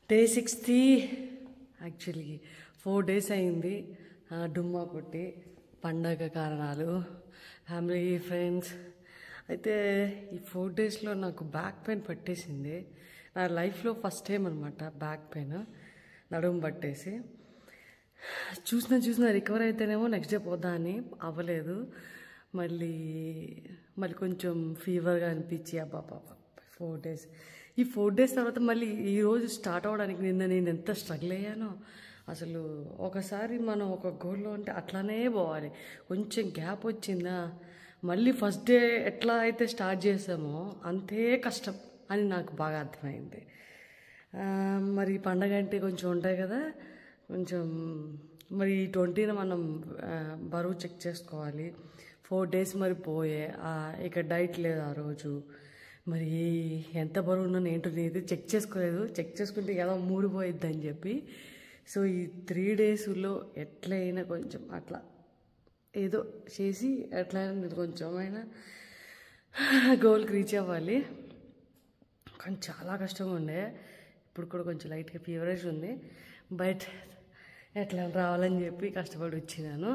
Day 60 actually 4 days అయింది. డుమ్మా కొట్టి పండగ కారణాలు, ఫ్యామిలీ, ఫ్రెండ్స్. అయితే ఈ 4 daysలో నాకు బ్యాక్ పెయిన్ పట్టేసింది. నా లైఫ్లో ఫస్ట్ టైం అనమాట బ్యాక్ పెయిన్, నడుము పట్టేసి. చూసిన రికవర్ అయితేనేమో నెక్స్ట్ డే పోదా అని అవ్వలేదు. మళ్ళీ కొంచెం ఫీవర్గా అనిపించి అబ్బా 4 days. ఈ 4 days తర్వాత మళ్ళీ ఈరోజు స్టార్ట్ అవ్వడానికి నేను ఎంత స్ట్రగుల్ అయ్యానో అసలు. ఒకసారి మనం ఒక గోల్లో ఉంటే అట్లానే పోవాలి. కొంచెం గ్యాప్ వచ్చిందా మళ్ళీ ఫస్ట్ డే ఎట్లా అయితే స్టార్ట్ చేసామో అంతే కష్టం అని నాకు బాగా అర్థమైంది. మరి పండగ అంటే కొంచెం ఉంటాయి కదా, కొంచెం మరి 20న మనం బరువు చెక్ చేసుకోవాలి. 4 days మరి పోయే, ఇక డైట్ లేదు ఆ రోజు. మరి ఎంత బరువు ఉన్నాను ఏంటో నేనైతే చెక్ చేసుకోలేదు. చెక్ చేసుకుంటే ఏదో మూడిపోయిద్ది అని చెప్పి. సో ఈ 3 daysలో ఎట్లయినా కొంచెం అట్లా ఏదో చేసి ఎట్లయినా కొంచెమైనా గోల్కి రీచ్ అవ్వాలి. కానీ చాలా కష్టంగా ఉండే. ఇప్పుడు కూడా కొంచెం లైట్గా ఫీవరేజ్ ఉంది. బట్ ఎట్లా రావాలని చెప్పి కష్టపడి వచ్చినాను.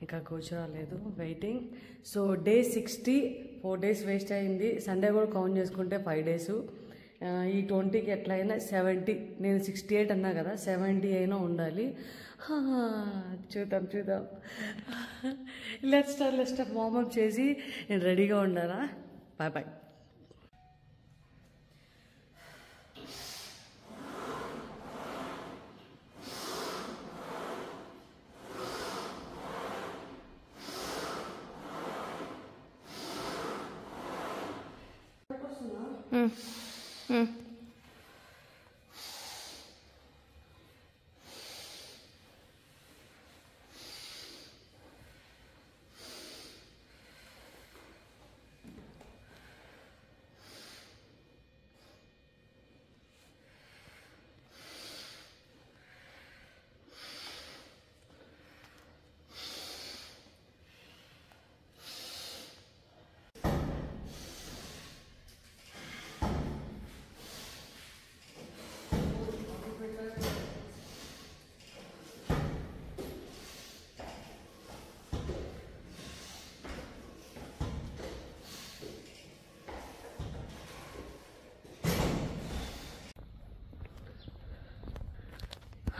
ఇంకా కూర్చోలేదు, waiting. So day 60, 4 days waste అయింది. సండే కూడా కౌంట్ చేసుకుంటే 5 days. ఈ 20కి ఎట్లయినా 70, నేను 68 అన్నా కదా, 70 అయినా ఉండాలి. చూద్దాం. లెట్స్ స్టార్ట్ వార్మప్ చేసి నేను రెడీగా ఉండాలా. బాయ్.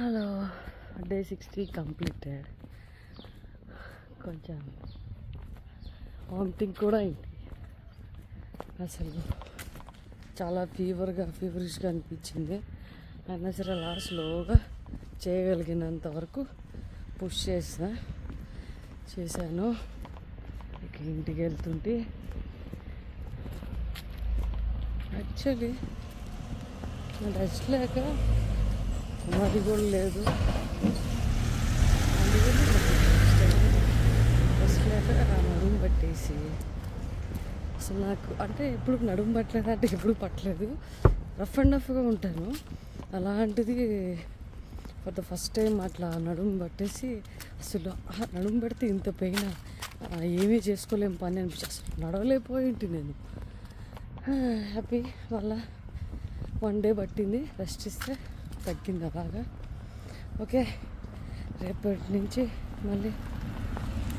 Hello, day 60 completed. కొంచెం వామిటింగ్ కూడా అయింది. అసలు చాలా ఫీవరిష్గా అనిపించింది. అయినా సరే అలా స్లోగా చేయగలిగినంత వరకు పుష్ చేశాను. ఇక ఇంటికి వెళ్తుంటే యాక్చువల్లీ రెస్ట్ లేక అది కూడా లేదు. రెస్ట్ లేక నడుము పట్టేసి అసలు నాకు అంటే ఎప్పుడు నడుము పట్టలేదు, అంటే ఎప్పుడు పట్టలేదు. రఫ్ అండ్ రఫ్గా ఉంటాను. అలాంటిది ఫర్ ద ఫస్ట్ టైం అట్లా నడుము పట్టేసి అసలు నడుము పడితే ఇంత పెయిన్, ఏమీ చేసుకోలేం పని అనిపించి అసలు నడవలేకపోయింటి నేను. హ్యాపీ వల్ల 1 day పట్టింది, రెస్ట్ ఇస్తే తగ్గింది అలాగా. ఓకే, రేపటి నుంచి మళ్ళీ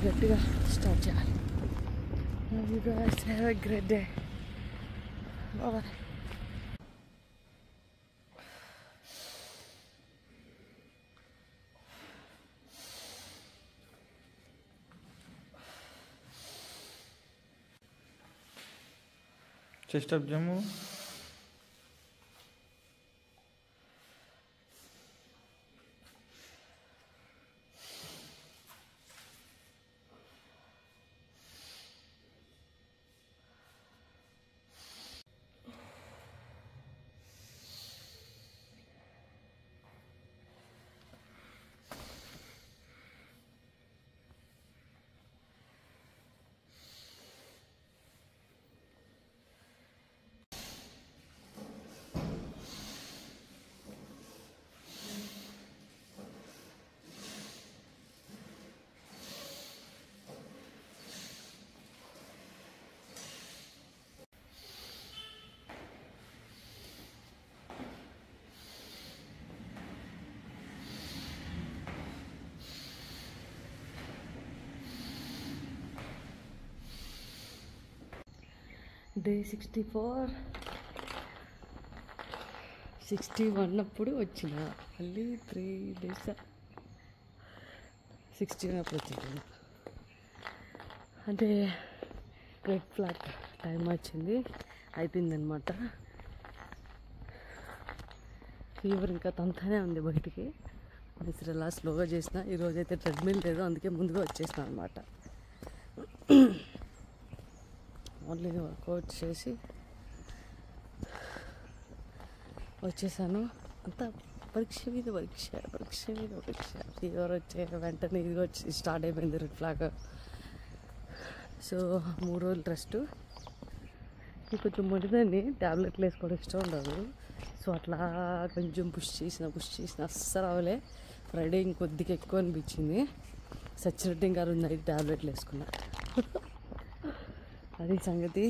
గట్టిగా స్టార్ట్ చేయాలి. You guys have a great day. Bye. Chest up, Jammu. Day 64 61 అప్పుడు వచ్చిన, మళ్ళీ 3 days 16 అప్పుడు వచ్చింది. అంటే రెడ్ ఫ్లాగ్ టైం వచ్చింది, అయిపోయిందనమాట. ఫీవర్ ఇంకా తంతానే ఉంది బయటికి. నిద్ర అలా స్లోగా చేసిన. ఈరోజైతే ట్రెడ్మిల్ లేదు, అందుకే ముందుగా వచ్చేసిన అనమాట. ఓన్లీ వర్కౌట్ చేసి వచ్చేసాను. అంతా పరీక్ష మీద పరీక్ష, పరీక్ష మీద పరీక్ష. ఫీవర్ వచ్చే వెంటనే ఇదిగో వచ్చి స్టార్ట్ అయిపోయింది రెడ్ ఫ్లాగ్. సో 3 రోజులు రెస్ట్. కొంచెం మొదటిదాన్ని ట్యాబ్లెట్లు వేసుకోవడం ఇష్టం ఉండదు. సో అట్లా కొంచెం పుష్ చేసిన అస్సలు అవలే. ఫ్రైడే ఇంకొద్దిగా ఎక్కువ అనిపించింది. సచ్చినట్టు ఇంకా నైట్ ట్యాబ్లెట్లు వేసుకున్నా. అది సంగతి.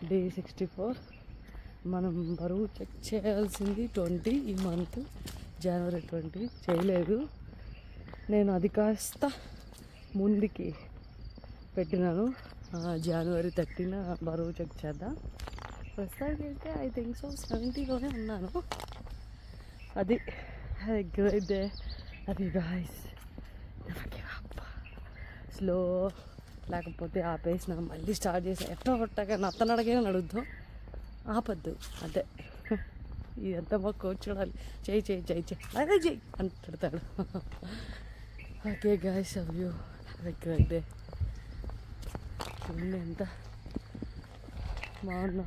డే 64. మనం బరువు చెక్ చేయాల్సింది 20 ఈ మంత్, జనవరి 20. చేయలేదు నేను. అది కాస్త ముందుకి పెట్టినాను. జనవరి 30న బరువు చెక్ చేద్దాం. ప్రస్తుతానికి అయితే ఐ థింక్ సో 70లోనే ఉన్నాను. అది గ్రేట్ డే. అది గాయస్ స్లో, లేకపోతే ఆపేసిన మళ్ళీ స్టార్ట్ చేసా. ఎట్లా కొట్టాక నత్తనడగని అడుగుతాం, ఆపద్దు. అదే ఇదంతా మా కోచ్ చూడాలి. చేయి అదే చెయ్యి అని పెడతాడు. Okay guys, love you, have a great day. చూడండి ఎంత బాగున్నా.